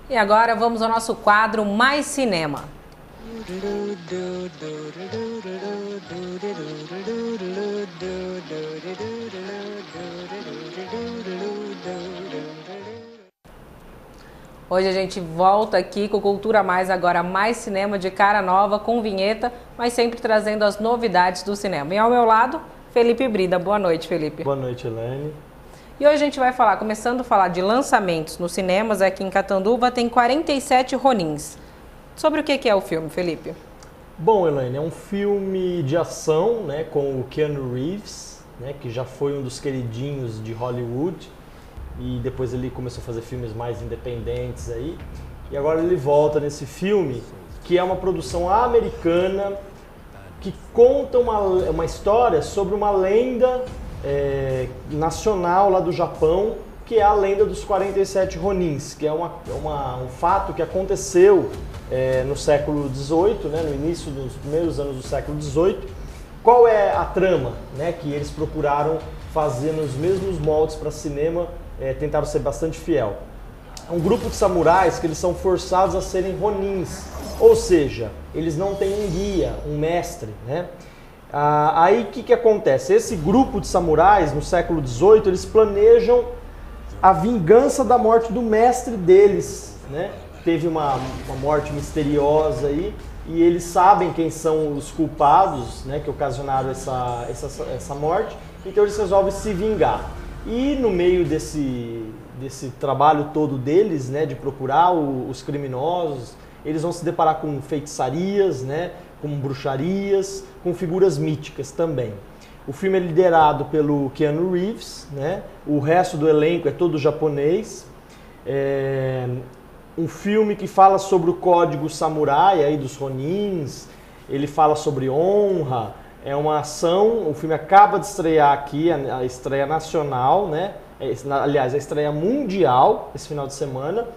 E agora vamos ao nosso quadro Mais Cinema. Hoje a gente volta aqui com Cultura Mais, agora mais cinema de cara nova, com vinheta, mas sempre trazendo as novidades do cinema. E ao meu lado, Felipe Brida. Boa noite, Felipe. Boa noite, Elaine. E hoje a gente vai começando a falar de lançamentos nos cinemas. Aqui em Catanduva tem 47 Ronins. Sobre o que é o filme, Felipe? Bom, Elaine, é um filme de ação, né, com o Keanu Reeves, né, que já foi um dos queridinhos de Hollywood, e depois ele começou a fazer filmes mais independentes aí, e agora ele volta nesse filme, que é uma produção americana, que conta uma história sobre uma lenda nacional lá do Japão, que é a lenda dos 47 Ronins, que é um fato que aconteceu no século XVIII, né, no início dos primeiros anos do século XVIII. Qual é a trama, né, que eles procuraram fazer nos mesmos moldes para cinema, tentaram ser bastante fiel? É um grupo de samurais que eles são forçados a serem Ronins, ou seja, eles não têm um guia, um mestre, né? Aí o que acontece? Esse grupo de samurais, no século XVIII, eles planejam a vingança da morte do mestre deles, né? Teve uma morte misteriosa aí, e eles sabem quem são os culpados, né, que ocasionaram essa morte, então eles resolvem se vingar. E no meio desse trabalho todo deles, né, de procurar os criminosos, eles vão se deparar com feitiçarias, né, com bruxarias, com figuras míticas também. O filme é liderado pelo Keanu Reeves, né? O resto do elenco é todo japonês. Um filme que fala sobre o código samurai aí dos Ronins, ele fala sobre honra, é uma ação. O filme acaba de estrear aqui, a estreia nacional, né? Aliás, a estreia mundial esse final de semana.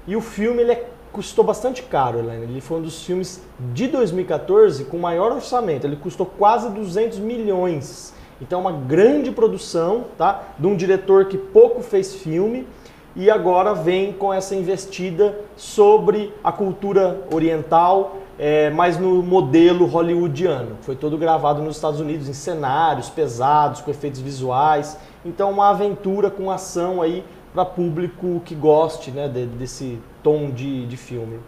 E o filme custou bastante caro, Helena. Ele foi um dos filmes de 2014 com maior orçamento. Ele custou quase 200 milhões. Então é uma grande produção, tá? De um diretor que pouco fez filme e agora vem com essa investida sobre a cultura oriental, mas no modelo hollywoodiano. Foi todo gravado nos Estados Unidos, em cenários pesados, com efeitos visuais. Então uma aventura com ação aí para público que goste, né, desse tom de filme.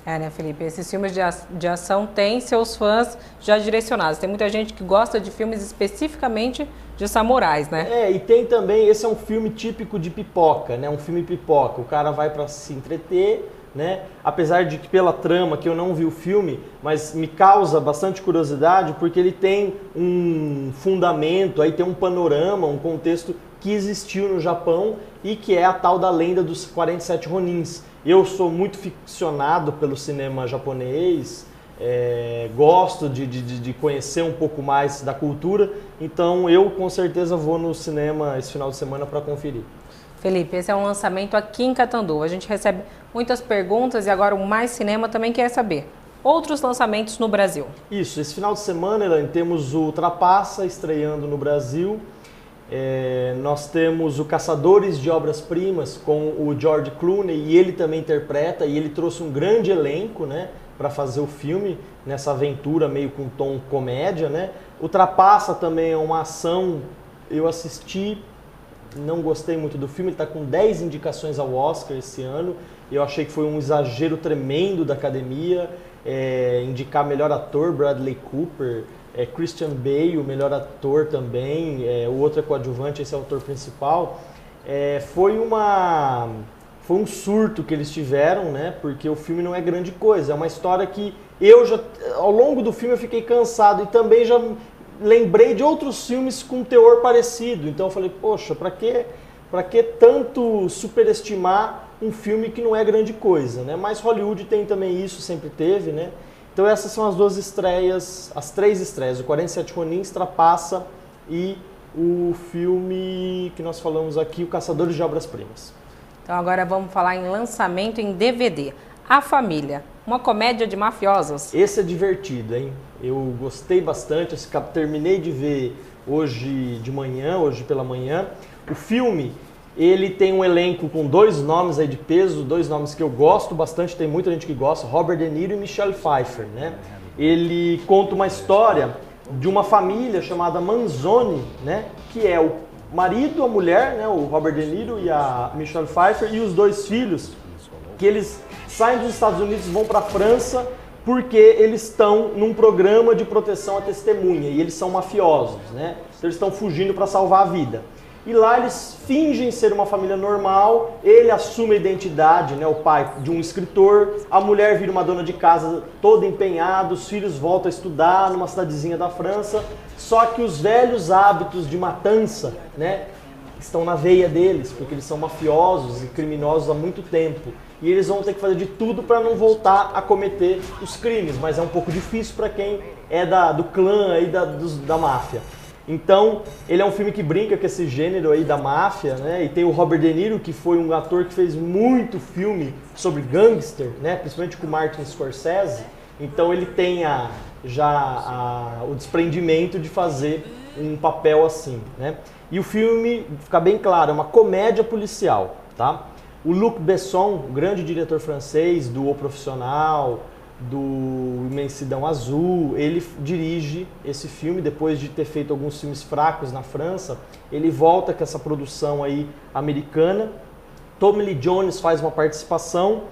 Né, Felipe? Esses filmes de ação têm seus fãs já direcionados. Tem muita gente que gosta de filmes especificamente de samurais, né? E tem também, esse é um filme típico de pipoca, né? Um filme pipoca. O cara vai para se entreter, né? Apesar de que pela trama, que eu não vi o filme, mas me causa bastante curiosidade, porque ele tem um fundamento, aí tem um panorama, um contexto que existiu no Japão e que é a tal da lenda dos 47 Ronins. Eu sou muito ficcionado pelo cinema japonês, gosto de conhecer um pouco mais da cultura, então eu com certeza vou no cinema esse final de semana para conferir. Felipe, esse é um lançamento aqui em Catanduva. A gente recebe muitas perguntas e agora o Mais Cinema também quer saber outros lançamentos no Brasil. Isso, esse final de semana, Elaine, temos o Trapaça estreando no Brasil. Nós temos o Caçadores de Obras-Primas com o George Clooney, e ele também interpreta, e ele trouxe um grande elenco, né, para fazer o filme nessa aventura meio com tom comédia, né? O Trapaça também é uma ação, eu assisti, não gostei muito do filme, ele está com 10 indicações ao Oscar esse ano, eu achei que foi um exagero tremendo da academia, indicar melhor ator Bradley Cooper, Christian Bale, o melhor ator também, o outro é coadjuvante, esse é o ator principal. Foi um surto que eles tiveram, né? Porque o filme não é grande coisa, é uma história que ao longo do filme eu fiquei cansado e também já lembrei de outros filmes com teor parecido. Então eu falei, poxa, para que tanto superestimar um filme que não é grande coisa, né? Mas Hollywood tem também isso, sempre teve, né? Então essas são as duas estreias, as três estreias, o 47 Ronins, Trapaça e o filme que nós falamos aqui, o Caçadores de Obras-Primas. Então agora vamos falar em lançamento em DVD. A Família, uma comédia de mafiosos. Esse é divertido, hein? Eu gostei bastante, terminei de ver hoje pela manhã. O filme, Ele tem um elenco com 2 nomes aí de peso, 2 nomes que eu gosto bastante, tem muita gente que gosta, Robert De Niro e Michelle Pfeiffer, né? Ele conta uma história de uma família chamada Manzoni, né? Que é o marido, a mulher, né? O Robert De Niro e a Michelle Pfeiffer e os 2 filhos, que eles saem dos Estados Unidos e vão para a França porque eles estão num programa de proteção à testemunha e eles são mafiosos, né? Então eles estão fugindo para salvar a vida. E lá eles fingem ser uma família normal, ele assume a identidade, né, o pai de um escritor, a mulher vira uma dona de casa toda empenhada, os filhos voltam a estudar numa cidadezinha da França, só que os velhos hábitos de matança, né, estão na veia deles, porque eles são mafiosos e criminosos há muito tempo. E eles vão ter que fazer de tudo para não voltar a cometer os crimes, mas é um pouco difícil para quem é do clã aí da máfia. Então, ele é um filme que brinca com esse gênero aí da máfia, né? E tem o Robert De Niro, que foi um ator que fez muito filme sobre gangster, né? Principalmente com o Martin Scorsese. Então, ele tem o desprendimento de fazer um papel assim, né? E o filme, fica bem claro, é uma comédia policial, tá? O Luc Besson, o grande diretor francês do O Profissional, do Imensidão Azul, ele dirige esse filme depois de ter feito alguns filmes fracos na França. Ele volta com essa produção aí americana. Tommy Lee Jones faz uma participação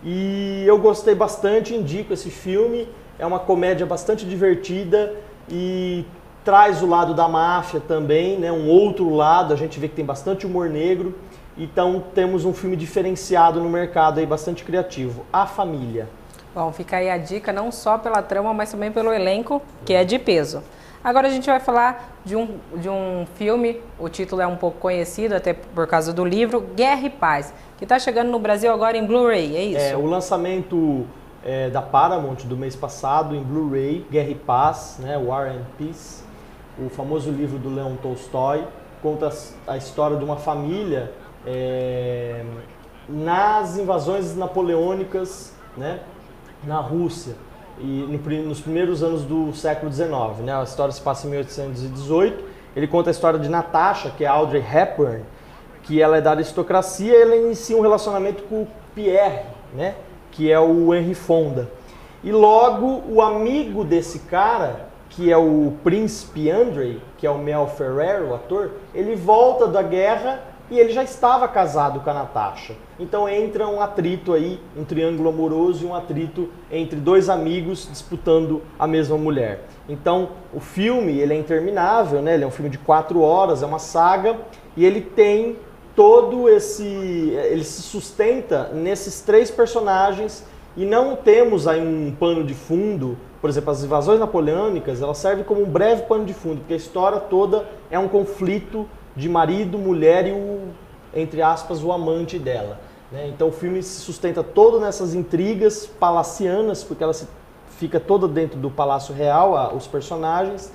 e eu gostei bastante, indico esse filme. É uma comédia bastante divertida e traz o lado da máfia também, né? Um outro lado, a gente vê que tem bastante humor negro. Então temos um filme diferenciado no mercado aí, bastante criativo. A Família. Bom, fica aí a dica não só pela trama, mas também pelo elenco, que é de peso. Agora a gente vai falar de um filme, o título é um pouco conhecido, até por causa do livro, Guerra e Paz, que está chegando no Brasil agora em Blu-ray, é isso? É, o lançamento da Paramount do mês passado em Blu-ray, Guerra e Paz, né, War and Peace, o famoso livro do Leon Tolstói, conta a história de uma família nas invasões napoleônicas, né, na Rússia, e nos primeiros anos do século XIX, né? A história se passa em 1818. Ele conta a história de Natasha, que é a Audrey Hepburn, que ela é da aristocracia, e ela inicia um relacionamento com o Pierre, né? Que é o Henry Fonda. E logo o amigo desse cara, que é o príncipe Andrei, que é o Mel Ferrer, o ator, ele volta da guerra e ele já estava casado com a Natasha. Então entra um atrito aí, um triângulo amoroso e um atrito entre 2 amigos disputando a mesma mulher. Então o filme, ele é interminável, né? Ele é um filme de 4 horas, é uma saga, e ele tem todo ele se sustenta nesses 3 personagens, e não temos aí um pano de fundo. Por exemplo, as invasões napoleônicas, elas servem como um breve pano de fundo, porque a história toda é um conflito de marido, mulher e entre aspas, o amante dela, né? Então o filme se sustenta todo nessas intrigas palacianas, porque ela fica toda dentro do Palácio Real, os personagens.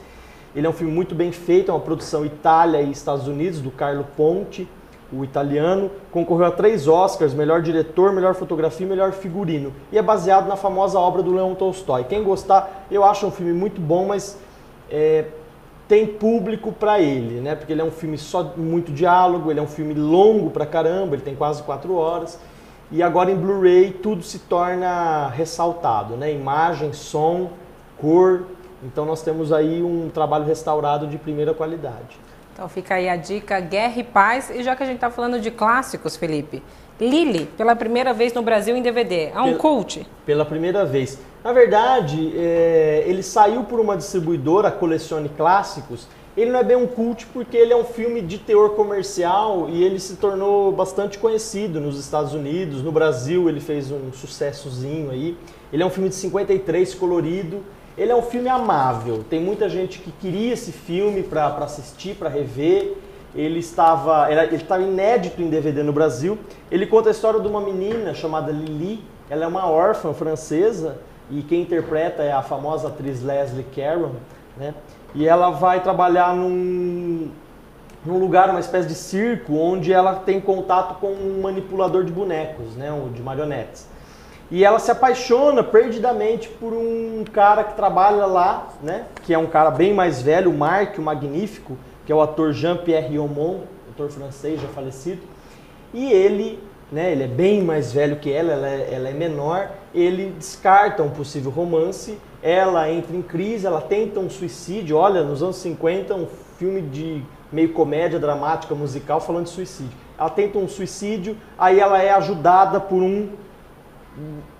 Ele é um filme muito bem feito, é uma produção Itália e Estados Unidos, do Carlo Ponti, o italiano. Concorreu a 3 Oscars, melhor diretor, melhor fotografia e melhor figurino. E é baseado na famosa obra do Leon Tolstói. Quem gostar, eu acho um filme muito bom, mas tem público para ele, né? Porque ele é um filme só muito diálogo, ele é um filme longo pra caramba, ele tem quase 4 horas. E agora em Blu-ray tudo se torna ressaltado, né? Imagem, som, cor. Então nós temos aí um trabalho restaurado de primeira qualidade. Então fica aí a dica, Guerra e Paz. E já que a gente está falando de clássicos, Felipe, Lili, pela primeira vez no Brasil em DVD. É um cult? Pela primeira vez. Na verdade, ele saiu por uma distribuidora, Colecione Clássicos. Ele não é bem um cult porque ele é um filme de teor comercial e ele se tornou bastante conhecido nos Estados Unidos. No Brasil ele fez um sucessozinho aí. Ele é um filme de 53, colorido. Ele é um filme amável. Tem muita gente que queria esse filme para assistir, para rever. Ele estava inédito em DVD no Brasil. Ele conta a história de uma menina chamada Lili. Ela é uma órfã francesa e quem interpreta é a famosa atriz Leslie Caron, né? E ela vai trabalhar num lugar, uma espécie de circo, onde ela tem contato com um manipulador de bonecos, né? De marionetes. E ela se apaixona perdidamente por um cara que trabalha lá, né? Que é um cara bem mais velho, o Mark, o Magnífico, que é o ator Jean-Pierre Aumont, ator francês já falecido. E ele, né, ele é bem mais velho que ela é menor, ele descarta um possível romance, ela entra em crise, ela tenta um suicídio. Olha, nos anos 50, um filme de meio comédia, dramática, musical, falando de suicídio. Ela tenta um suicídio, aí ela é ajudada por um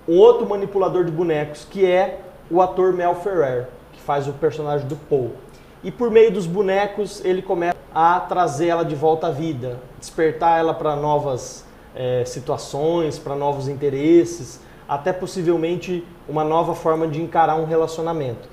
outro manipulador de bonecos, que é o ator Mel Ferrer, que faz o personagem do Paul. E por meio dos bonecos, ele começa a trazer ela de volta à vida, despertar ela para novas situações, para novos interesses, até possivelmente uma nova forma de encarar um relacionamento.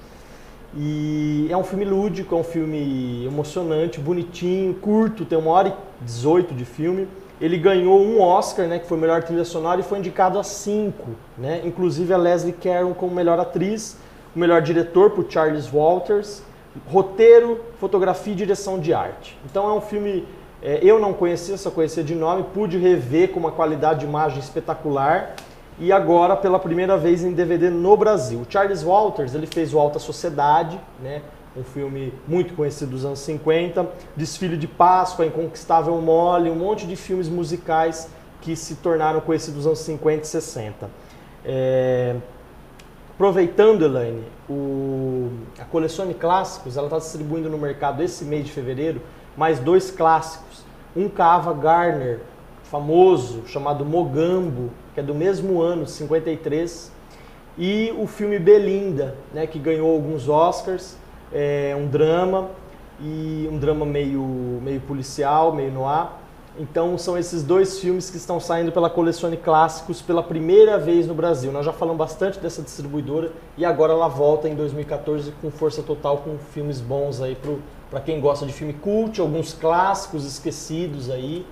E é um filme lúdico, é um filme emocionante, bonitinho, curto, tem 1h18 de filme. Ele ganhou um Oscar, né, que foi melhor trilha sonora, e foi indicado a 5, né? Inclusive a Leslie Caron como melhor atriz, o melhor diretor por Charles Walters, roteiro, fotografia e direção de arte. Então é um filme, eu não conhecia, só conhecia de nome, pude rever com uma qualidade de imagem espetacular, e agora pela primeira vez em DVD no Brasil. O Charles Walters, ele fez o Alta Sociedade, né? Um filme muito conhecido dos anos 50, Desfile de Páscoa, Inconquistável Molly, um monte de filmes musicais que se tornaram conhecidos nos anos 50 e 60. Aproveitando, Elaine, a Colecione Clássicos, ela está distribuindo no mercado esse mês de fevereiro mais 2 clássicos. Um Cava Gardner, famoso, chamado Mogambo, que é do mesmo ano, 53, e o filme Belinda, né, que ganhou alguns Oscars. É um drama, e um drama meio policial, meio noir. Então são esses 2 filmes que estão saindo pela Colecione Clássicos pela primeira vez no Brasil. Nós já falamos bastante dessa distribuidora e agora ela volta em 2014 com força total, com filmes bons aí para quem gosta de filme cult, alguns clássicos esquecidos aí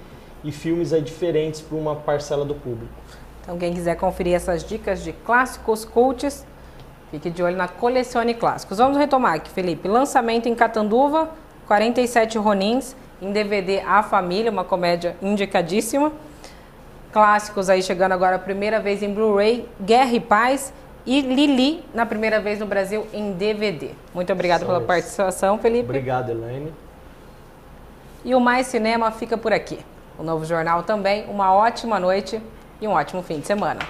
e filmes aí diferentes para uma parcela do público. Então quem quiser conferir essas dicas de clássicos cults, fique de olho na Colecione Clássicos. Vamos retomar aqui, Felipe. Lançamento em Catanduva, 47 Ronins, em DVD A Família, uma comédia indicadíssima. Clássicos aí chegando agora a primeira vez em Blu-ray, Guerra e Paz e Lili, na primeira vez no Brasil em DVD. Muito obrigado pela participação, Felipe. Obrigado, Elaine. E o Mais Cinema fica por aqui. O Novo Jornal também. Uma ótima noite e um ótimo fim de semana.